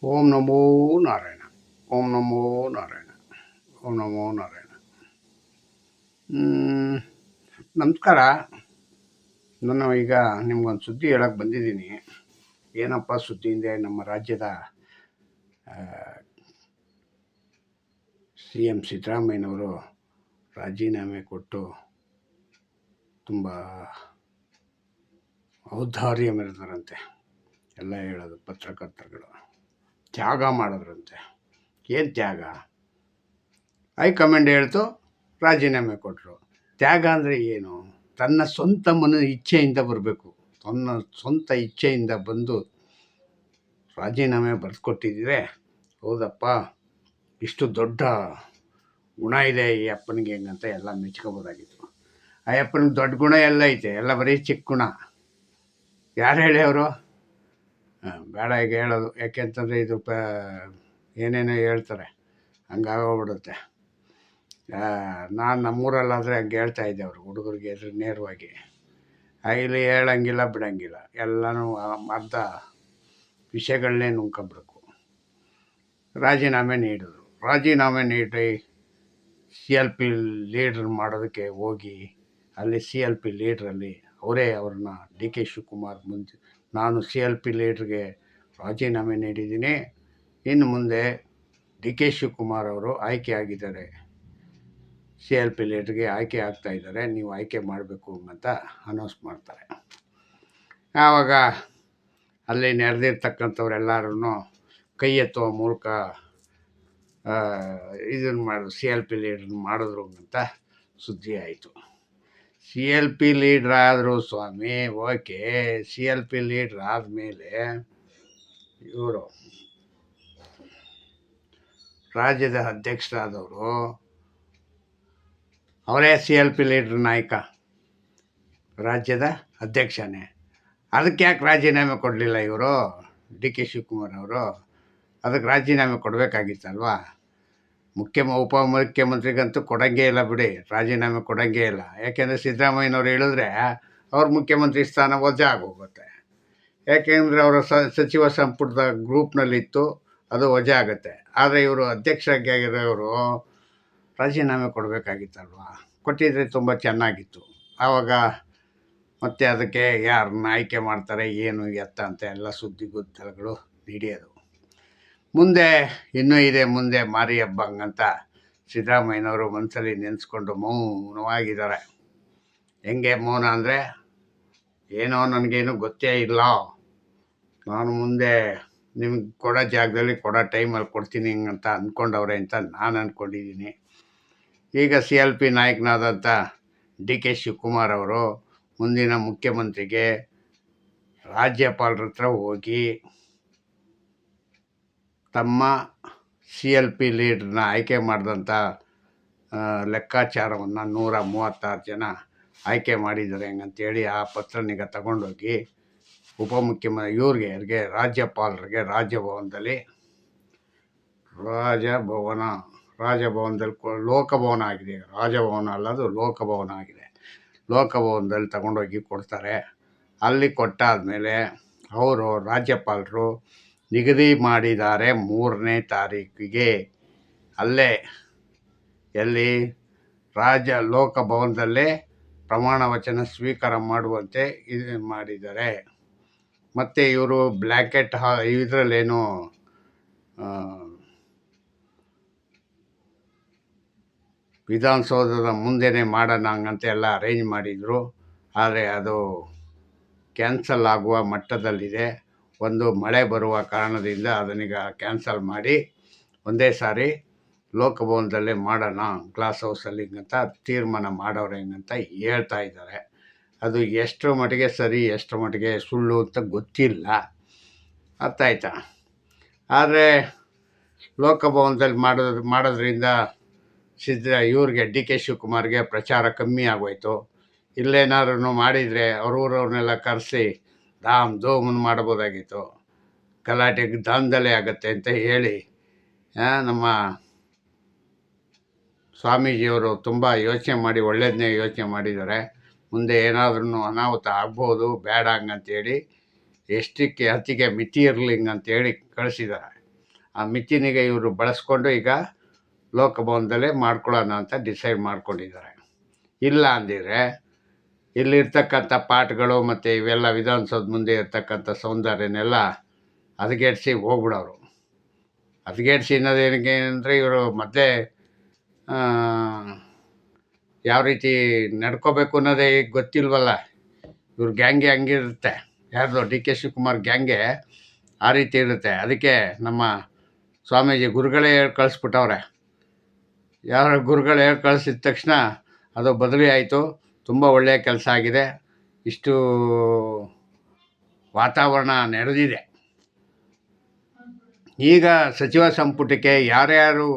ಓಂ ನಮೋ ನಾರಾಯಣ. ಓಂ ನಮೋ ನಾರಾಯಣ. ಓಂ ನಮೋ ನಾರಾಯಣ. ನಮಸ್ಕಾರ. ನಾನು ಈಗ ನಿಮ್ಗೊಂದು ಸುದ್ದಿ ಹೇಳಕ್ಕೆ ಬಂದಿದ್ದೀನಿ. ಏನಪ್ಪ ಸುದ್ದಿ ಅಂದರೆ, ನಮ್ಮ ರಾಜ್ಯದ ಸಿ ಎಂ ಸಿದ್ದರಾಮಯ್ಯನವರು ರಾಜೀನಾಮೆ ಕೊಟ್ಟು ತುಂಬ ಔದಾರ್ಯ ಮೆರೆದರಂತೆ. ಎಲ್ಲ ಹೇಳೋದು ಪತ್ರಕರ್ತರುಗಳು ತ್ಯಾಗ ಮಾಡಿದ್ರಂತೆ. ಏನು ತ್ಯಾಗ? ಹೈಕಮಾಂಡ್ ಹೇಳ್ತು, ರಾಜೀನಾಮೆ ಕೊಟ್ಟರು. ತ್ಯಾಗ ಅಂದರೆ ಏನು? ತನ್ನ ಸ್ವಂತ ಇಚ್ಛೆಯಿಂದ ಬರಬೇಕು. ತನ್ನ ಸ್ವಂತ ಇಚ್ಛೆಯಿಂದ ಬಂದು ರಾಜೀನಾಮೆ ಬರೆದುಕೊಟ್ಟಿದ್ರೆ, ಹೌದಪ್ಪ ಇಷ್ಟು ದೊಡ್ಡ ಗುಣ ಇದೆ ಈ ಅಪ್ಪನಿಗೆ ಹೆಂಗಂತ ಎಲ್ಲ ಮೆಚ್ಕೋಬೋದಾಗಿತ್ತು. ಆ ಅಪ್ಪನಿಗೆ ದೊಡ್ಡ ಗುಣ ಎಲ್ಲ ಐತೆ, ಎಲ್ಲ ಬರೀ ಚಿಕ್ಕ ಗುಣ. ಯಾರು ಹೇಳಿ ಅವರು? ಬೇಡ ಈಗ ಹೇಳೋದು, ಯಾಕೆಂತಂದರೆ ಇದು ಏನೇನೋ ಹೇಳ್ತಾರೆ, ಹಂಗಾಗೋಗ್ಬಿಡುತ್ತೆ. ನಾನು ನಮ್ಮೂರಲ್ಲಾದರೆ ಹಂಗೆ ಹೇಳ್ತಾಯಿದ್ದೆ ಅವರು ಹುಡುಗರಿಗೆ ಎದುರು ನೇರವಾಗಿ. ಇಲ್ಲಿ ಹೇಳಂಗಿಲ್ಲ ಬಿಡೋಂಗಿಲ್ಲ, ಎಲ್ಲನೂ ಅರ್ಧ ವಿಷಯಗಳನ್ನೇ ನುಂಗ್ಕೊಬಿಡ್ಬೇಕು. ರಾಜೀನಾಮೆ ನೀಡಿದ್ರು. ರಾಜೀನಾಮೆ ನೀಡಿ ಸಿ ಎಲ್ ಪಿ ಲೀಡ್ರ್ ಮಾಡೋದಕ್ಕೆ ಹೋಗಿ, ಅಲ್ಲಿ ಸಿ ಎಲ್ ಪಿ ಲೀಡ್ರಲ್ಲಿ ಅವರೇ ಅವ್ರನ್ನ ಡಿ ಕೆ ಶಿವಕುಮಾರ್ ಮುಂದೆ, ನಾನು ಸಿ ಎಲ್ ಪಿ ಲೀಡ್ರಿಗೆ ರಾಜೀನಾಮೆ ನೀಡಿದ್ದೀನಿ, ಇನ್ನು ಮುಂದೆ ಡಿ ಕೆ ಶಿವಕುಮಾರ್ ಅವರು ಆಯ್ಕೆ ಆಗಿದ್ದಾರೆ, ಸಿ ಎಲ್ ಪಿ ಲೀಡ್ರಿಗೆ ಆಯ್ಕೆ ಆಗ್ತಾಯಿದ್ದಾರೆ, ನೀವು ಆಯ್ಕೆ ಮಾಡಬೇಕು ಅಂತ ಅನೌನ್ಸ್ ಮಾಡ್ತಾರೆ. ಆವಾಗ ಅಲ್ಲಿ ನೆರೆದಿರ್ತಕ್ಕಂಥವ್ರೆಲ್ಲರೂ ಕೈ ಎತ್ತುವ ಮೂಲಕ ಇದನ್ನು ಮಾಡಿದ್ರು, ಸಿ ಎಲ್ ಪಿ ಲೀಡ್ರ್ ಮಾಡಿದ್ರು ಅಂತ ಸುದ್ದಿ ಆಯಿತು. ಸಿ ಎಲ್ ಪಿ ಲೀಡ್ರ್ ಆದರು ಸ್ವಾಮಿ, okay. C L P leader ಆದಮೇಲೆ ಇವರು ರಾಜ್ಯದ ಅಧ್ಯಕ್ಷರಾದವರು ಅವರೇ ಸಿ ಎಲ್ ಪಿ ಲೀಡ್ರ್ ನಾಯಕ, ರಾಜ್ಯದ ಅಧ್ಯಕ್ಷನೇ. ಅದಕ್ಕೆ ಯಾಕೆ ರಾಜೀನಾಮೆ ಕೊಡಲಿಲ್ಲ ಇವರು, ಡಿ ಕೆ ಶಿವಕುಮಾರ್ ಅವರು? ಅದಕ್ಕೆ ರಾಜೀನಾಮೆ ಕೊಡಬೇಕಾಗಿತ್ತಲ್ವಾ? ಉಪಮುಖ್ಯಮಂತ್ರಿಗಂತೂ ಕೊಡೋಂಗೇ ಇಲ್ಲ ಬಿಡಿ, ರಾಜೀನಾಮೆ ಕೊಡೋಂಗೇ ಇಲ್ಲ. ಯಾಕೆಂದರೆ ಸಿದ್ದರಾಮಯ್ಯನವ್ರು ಹೇಳಿದ್ರೆ ಅವ್ರ ಮುಖ್ಯಮಂತ್ರಿ ಸ್ಥಾನ ವಜಾ ಆಗೋಗುತ್ತೆ. ಯಾಕೆಂದರೆ ಅವರ ಸಚಿವ ಸಂಪುಟದ ಗ್ರೂಪ್ನಲ್ಲಿತ್ತು, ಅದು ವಜಾ ಆಗುತ್ತೆ. ಆದರೆ ಇವರು ಅಧ್ಯಕ್ಷರಾಗಿ ಆಗಿರೋರು ರಾಜೀನಾಮೆ ಕೊಡಬೇಕಾಗಿತ್ತಲ್ವ? ಕೊಟ್ಟಿದ್ರೆ ತುಂಬ ಚೆನ್ನಾಗಿತ್ತು. ಆವಾಗ ಮತ್ತೆ ಅದಕ್ಕೆ ಯಾರನ್ನ ಆಯ್ಕೆ ಮಾಡ್ತಾರೆ, ಏನು ಎತ್ತ ಅಂತ ಎಲ್ಲ ಸುದ್ದಿಗೋಷ್ಠಿಗಳು ನಡೆಯೋದು. ಮುಂದೆ ಇನ್ನೂ ಇದೆ, ಮುಂದೆ ಮಾರಿ ಹಬ್ಬ ಹಂಗಂತ ಸಿದ್ದರಾಮಯ್ಯನವರು ಮನಸ್ಸಲ್ಲಿ ನೆನೆಸ್ಕೊಂಡು ಮೌನವಾಗಿದ್ದಾರೆ. ಹೆಂಗೆ ಮೌನ ಅಂದರೆ, ಏನೋ ನನಗೇನು ಗೊತ್ತೇ ಇಲ್ಲ, ನಾನು ಮುಂದೆ ನಿಮ್ಗೆ ಕೊಡೋ ಜಾಗದಲ್ಲಿ ಕೊಡೋ ಟೈಮಲ್ಲಿ ಕೊಡ್ತೀನಿ ಹಿಂಗಂತ ಅಂದ್ಕೊಂಡವ್ರೆ ಅಂತ ನಾನು ಅಂದ್ಕೊಂಡಿದ್ದೀನಿ. ಈಗ ಸಿ ಎಲ್ ಪಿ ನಾಯಕನಾದಂಥ ಡಿ ಕೆ ಶಿವಕುಮಾರ್ ಅವರು ಮುಂದಿನ ಮುಖ್ಯಮಂತ್ರಿಗೆ ರಾಜ್ಯಪಾಲರ ಹತ್ರ ಹೋಗಿ ತಮ್ಮ ಸಿ ಎಲ್ ಪಿ ಲೀಡ್ರನ್ನ ಆಯ್ಕೆ ಮಾಡಿದಂಥ ಲೆಕ್ಕಾಚಾರವನ್ನು 136 ಜನ ಆಯ್ಕೆ ಮಾಡಿದ್ದಾರೆ ಹೆಂಗಂತೇಳಿ ಆ ಪತ್ರನಿಗೆ ತಗೊಂಡೋಗಿ ಇವ್ರಿಗೆ ರಾಜ್ಯಪಾಲರಿಗೆ ರಾಜಭವನದಲ್ಲಿ ಲೋಕಭವನ ಆಗಿದೆ. ರಾಜಭವನ ಅಲ್ಲದು ಲೋಕಭವನ ಆಗಿದೆ. ಲೋಕಭವನದಲ್ಲಿ ತಗೊಂಡೋಗಿ ಕೊಡ್ತಾರೆ. ಅಲ್ಲಿ ಕೊಟ್ಟಾದಮೇಲೆ ಅವರು ರಾಜ್ಯಪಾಲರು ನಿಗದಿ ಮಾಡಿದ್ದಾರೆ 3ನೇ ತಾರೀಕಿಗೆ, ಅಲ್ಲೇ ಎಲ್ಲಿ ಲೋಕಭವನದಲ್ಲೇ ಪ್ರಮಾಣ ವಚನ ಸ್ವೀಕಾರ ಮಾಡುವಂತೆ ಇದು ಮಾಡಿದ್ದಾರೆ. ಮತ್ತು ಇವರು ಬ್ಲ್ಯಾಂಕೆಟ್ ಇದರಲ್ಲೇನು ವಿಧಾನಸೌಧದ ಮುಂದೆನೇ ಮಾಡೋಣ ಹಂಗಂತ ಎಲ್ಲ ಅರೇಂಜ್ ಮಾಡಿದರು. ಆದರೆ ಅದು ಕ್ಯಾನ್ಸಲ್ ಆಗುವ ಮಟ್ಟದಲ್ಲಿದೆ. ಒಂದು ಮಳೆ ಬರುವ ಕಾರಣದಿಂದ ಅದನ್ನೀಗ ಕ್ಯಾನ್ಸಲ್ ಮಾಡಿ ಒಂದೇ ಸಾರಿ ಲೋಕಭವನದಲ್ಲೇ ಮಾಡೋಣ, ಗ್ಲಾಸ್ ಹೌಸಲ್ಲಿ ಹಿಂಗಂತ ತೀರ್ಮಾನ ಮಾಡೋರು ಹೆಂಗಂತ ಹೇಳ್ತಾ ಇದ್ದಾರೆ. ಅದು ಎಷ್ಟರ ಮಟ್ಟಿಗೆ ಸರಿ, ಎಷ್ಟರ ಮಟ್ಟಿಗೆ ಸುಳ್ಳು ಅಂತ ಗೊತ್ತಿಲ್ಲ, ಅರ್ಥ ಆಯ್ತಾ? ಆದರೆ ಲೋಕಭವನದಲ್ಲಿ ಮಾಡೋದ್ರಿಂದ ಇವ್ರಿಗೆ ಡಿ ಕೆ ಶಿವಕುಮಾರ್ಗೆ ಪ್ರಚಾರ ಕಮ್ಮಿ ಆಗೋಯ್ತು. ಇಲ್ಲೇನಾದ್ರು ಮಾಡಿದರೆ ಅವ್ರವ್ರನ್ನೆಲ್ಲ ಕರೆಸಿ ಧಾಮ್ ಧೂಮನ್ನು ಮಾಡ್ಬೋದಾಗಿತ್ತು. ಗಲಾಟೆಗೆ ದಾಂಧಲೆ ಆಗುತ್ತೆ ಅಂತ ಹೇಳಿ ನಮ್ಮ ಸ್ವಾಮೀಜಿಯವರು ತುಂಬ ಯೋಚನೆ ಮಾಡಿ ಒಳ್ಳೆಯದನ್ನೇ ಯೋಚನೆ ಮಾಡಿದ್ದಾರೆ. ಮುಂದೆ ಏನಾದ್ರೂ ಅನಾಹುತ ಆಗ್ಬೋದು, ಬೇಡ ಹಂಗಂತೇಳಿ ಎಷ್ಟಕ್ಕೆ ಅತಿಗೆ ಮಿತಿ ಇರಲಿ ಹಿಂಗಂತೇಳಿ ಕಳಿಸಿದ್ದಾರೆ. ಆ ಮಿತಿನಿಗೆ ಇವರು ಬಳಸ್ಕೊಂಡು ಈಗ ಲೋಕಭವನದಲ್ಲೇ ಮಾಡ್ಕೊಳ್ಳೋಣ ಅಂತ ಡಿಸೈಡ್ ಮಾಡ್ಕೊಂಡಿದ್ದಾರೆ. ಇಲ್ಲ ಅಂದಿದ್ರೆ ಇಲ್ಲಿರ್ತಕ್ಕಂಥ ಪಾಠಗಳು ಮತ್ತು ಇವೆಲ್ಲ ವಿಧಾನಸೌಧ ಮುಂದೆ ಇರ್ತಕ್ಕಂಥ ಸೌಂದರ್ಯನೆಲ್ಲ ಹದಗೆಡಿಸಿ ಹೋಗ್ಬಿಡೋರು. ಹದಗೆಡಿಸಿ ಅನ್ನೋದೇನಕ್ಕೆ ಅಂದರೆ ಇವರು ಮೊದಲೇ ಯಾವ ರೀತಿ ನಡ್ಕೋಬೇಕು ಅನ್ನೋದೇ ಈಗ ಗೊತ್ತಿಲ್ವಲ್ಲ. ಇವ್ರ ಗ್ಯಾಂಗೆ ಹಂಗಿರುತ್ತೆ, ಯಾರ್ದು ಡಿ ಕೆ ಶಿವಕುಮಾರ್ ಗ್ಯಾಂಗೆ ಆ ರೀತಿ ಇರುತ್ತೆ. ಅದಕ್ಕೆ ನಮ್ಮ ಸ್ವಾಮೀಜಿ ಗುರುಗಳೇ ಹೇಳಿ ಕಳಿಸ್ಬಿಟ್ಟವ್ರೆ. ಯಾರ ಗುರುಗಳು ಹೇಳಿ ಕಳಿಸಿದ ತಕ್ಷಣ ಅದು ಬದಲಿ ಆಯಿತು. ತುಂಬ ಒಳ್ಳೆಯ ಕೆಲಸ ಆಗಿದೆ. ಇಷ್ಟು ವಾತಾವರಣ ನಡೆದಿದೆ. ಈಗ ಸಚಿವ ಸಂಪುಟಕ್ಕೆ ಯಾರ್ಯಾರು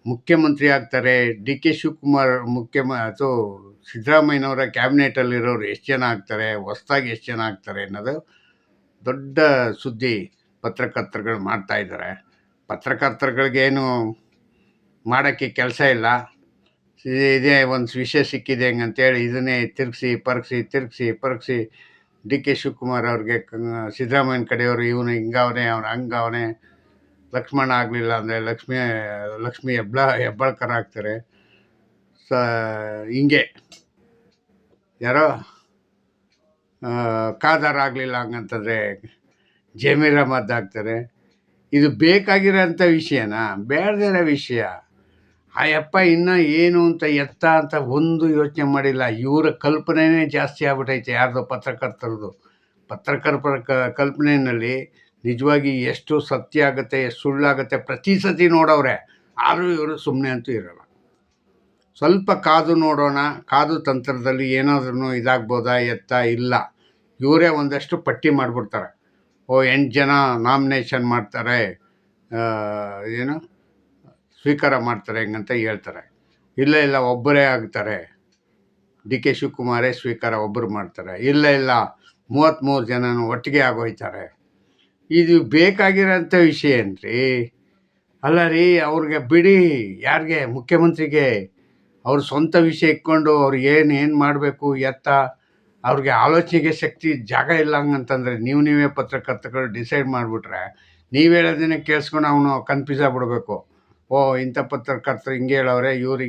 ಮುಖ್ಯಮಂತ್ರಿ ಆಗ್ತಾರೆ, ಡಿ ಕೆ ಶಿವಕುಮಾರ್ ಅಥವಾ ಸಿದ್ದರಾಮಯ್ಯನವರ ಕ್ಯಾಬಿನೆಟಲ್ಲಿರೋರು ಎಷ್ಟು ಜನ ಆಗ್ತಾರೆ, ಹೊಸ್ದಾಗಿ ಎಷ್ಟು ಜನ ಆಗ್ತಾರೆ ಅನ್ನೋದು ದೊಡ್ಡ ಸುದ್ದಿ ಪತ್ರಕರ್ತರುಗಳು ಮಾಡ್ತಾಯಿದ್ದಾರೆ. ಪತ್ರಕರ್ತರುಗಳಿಗೇನು ಮಾಡೋಕ್ಕೆ ಕೆಲಸ ಇಲ್ಲ. ಇದೇ ಒಂದು ವಿಷಯ ಸಿಕ್ಕಿದೆ ಹೆಂಗಂತೇಳಿ ಇದನ್ನೇ ತಿರುಗಿಸಿ ಡಿ ಕೆ ಶಿವಕುಮಾರ್ ಅವ್ರಿಗೆ ಸಿದ್ದರಾಮಯ್ಯನ ಕಡೆಯವರು ಇವನು ಹಿಂಗವನೆ, ಅವನು ಹಂಗವನೆ, ಲಕ್ಷ್ಮಣ ಆಗಲಿಲ್ಲ ಅಂದರೆ ಲಕ್ಷ್ಮಿ ಹೆಬ್ಬಾಳ್ಕರ್ ಆಗ್ತಾರೆ. ಹಿಂಗೆ ಯಾರೋ ಖಾದರ್ ಆಗಲಿಲ್ಲ ಹಂಗಂತಂದರೆ ಜಮೀರ್ ಅಹಮದ್ ಆಗ್ತಾರೆ. ಇದು ಬೇಕಾಗಿರೋಂಥ ವಿಷಯನಾ? ಬೇಡದಿರೋ ವಿಷಯ. ಆ ಯಪ್ಪ ಇನ್ನೂ ಏನು ಅಂತ ಒಂದು ಯೋಚನೆ ಮಾಡಿಲ್ಲ. ಇವರ ಕಲ್ಪನೆಯೇ ಜಾಸ್ತಿ ಆಗ್ಬಿಟ್ಟೈತೆ. ಯಾರ್ದು ಪತ್ರಕರ್ತರದು ಕಲ್ಪನೆಯಲ್ಲಿ ನಿಜವಾಗಿ ಎಷ್ಟು ಸತ್ಯ ಆಗುತ್ತೆ, ಎಷ್ಟು ಸುಳ್ಳಾಗುತ್ತೆ ಪ್ರತಿ ಸತಿ ನೋಡೋರೆ. ಆದರೂ ಇವರು ಸುಮ್ಮನೆ ಅಂತೂ ಇರೋಲ್ಲ. ಸ್ವಲ್ಪ ಕಾದು ನೋಡೋಣ, ಕಾದು ತಂತ್ರದಲ್ಲಿ ಏನಾದ್ರೂ ಇದಾಗ್ಬೋದಾ ಇಲ್ಲ. ಇವರೇ ಒಂದಷ್ಟು ಪಟ್ಟಿ ಮಾಡಿಬಿಡ್ತಾರೆ. 8 ಜನ ನಾಮಿನೇಷನ್ ಮಾಡ್ತಾರೆ, ಸ್ವೀಕಾರ ಮಾಡ್ತಾರೆ ಹೆಂಗಂತ ಹೇಳ್ತಾರೆ. ಇಲ್ಲ ಒಬ್ಬರೇ ಆಗ್ತಾರೆ, ಡಿ ಕೆ ಶಿವಕುಮಾರೇ ಸ್ವೀಕಾರ ಒಬ್ಬರು ಮಾಡ್ತಾರೆ. ಇಲ್ಲ 33 ಜನನೂ ಒಟ್ಟಿಗೆ ಆಗೋಯ್ತಾರೆ. ಇದು ಬೇಕಾಗಿರೋಂಥ ವಿಷಯ ಏನ್ರಿ? ಅಲ್ಲ ರೀ, ಅವ್ರಿಗೆ ಬಿಡಿ. ಯಾರಿಗೆ? ಮುಖ್ಯಮಂತ್ರಿಗೆ. ಅವ್ರ ಸ್ವಂತ ವಿಷಯ ಇಟ್ಕೊಂಡು ಅವ್ರು ಏನು ಮಾಡಬೇಕು ಅವ್ರಿಗೆ ಆಲೋಚನೆಗೆ ಶಕ್ತಿ ಜಾಗ ಇಲ್ಲ ಹಂಗಂತಂದರೆ ನೀವೇ ಪತ್ರಕರ್ತಗಳು ಡಿಸೈಡ್ ಮಾಡಿಬಿಟ್ರೆ ನೀವು ಹೇಳೋದನ್ನೇ ಕೇಳಿಸ್ಕೊಂಡು ಅವನು ಕನ್ಫ್ಯೂಸ್ ಆಗಿಬಿಡ್ಬೇಕು. ಇಂಥ ಪತ್ರಕರ್ತರು ಹಿಂಗೆ ಹೇಳೋರೆ, ಇವ್ರು ಹಿಂಗೆ